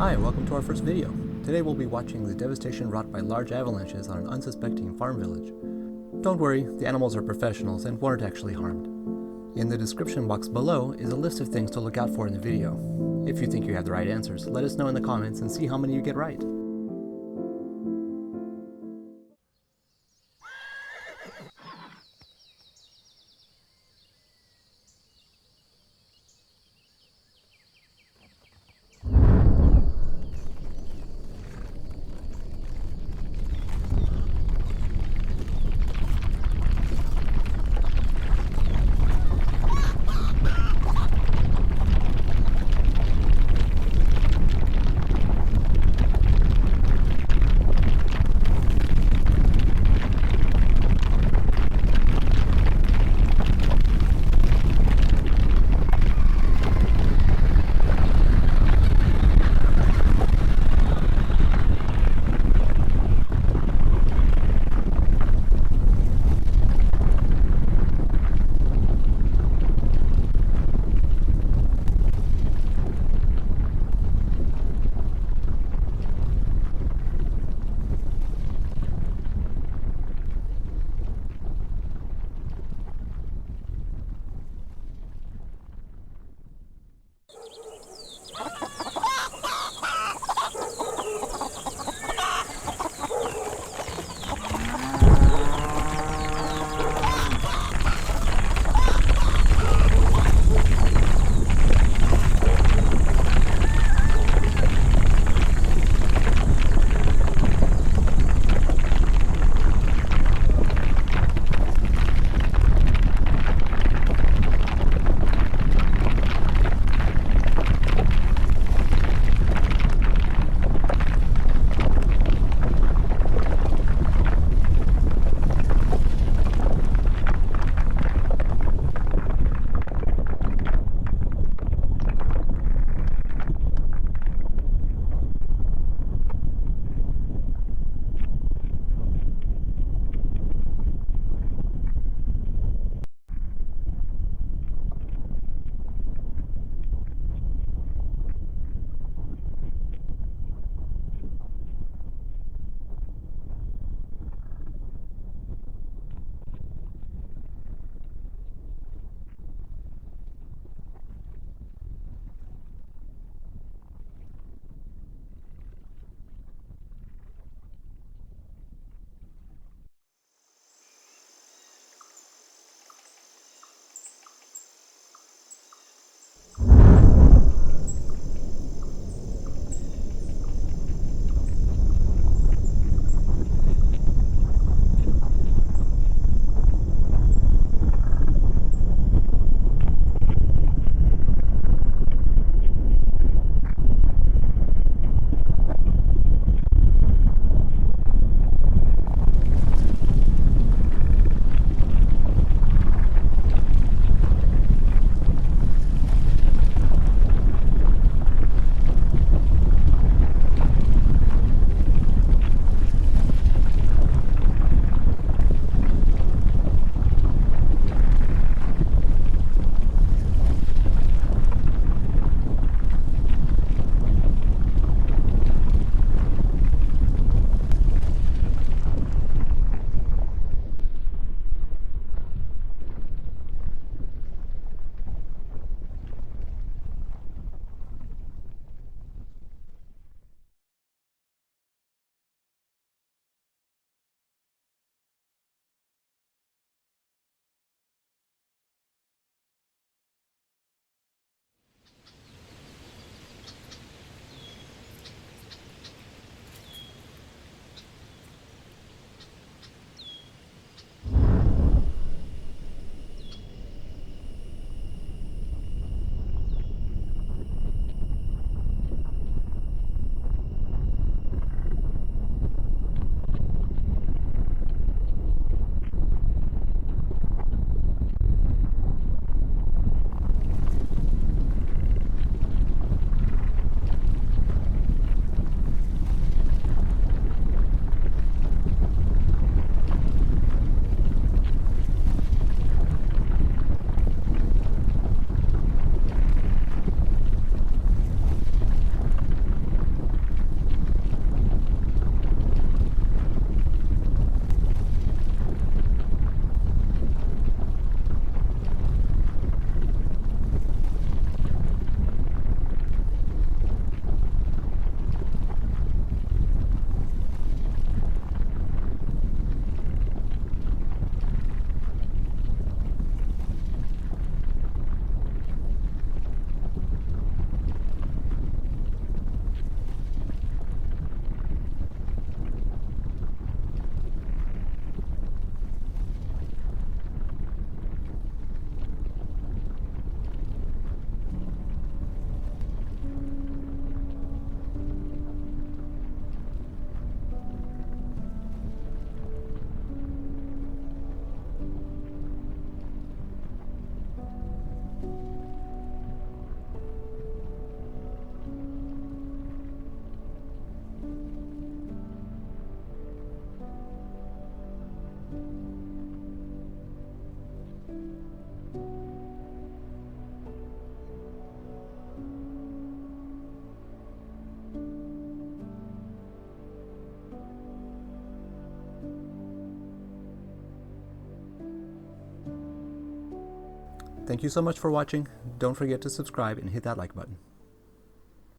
Hi, welcome to our first video. Today we'll be watching the devastation wrought by large avalanches on an unsuspecting farm village. Don't worry, the animals are professionals and weren't actually harmed. In the description box below is a list of things to look out for in the video. If you think you have the right answers, let us know in the comments and see how many you get right. Thank you so much for watching. Don't forget to subscribe and hit that like button.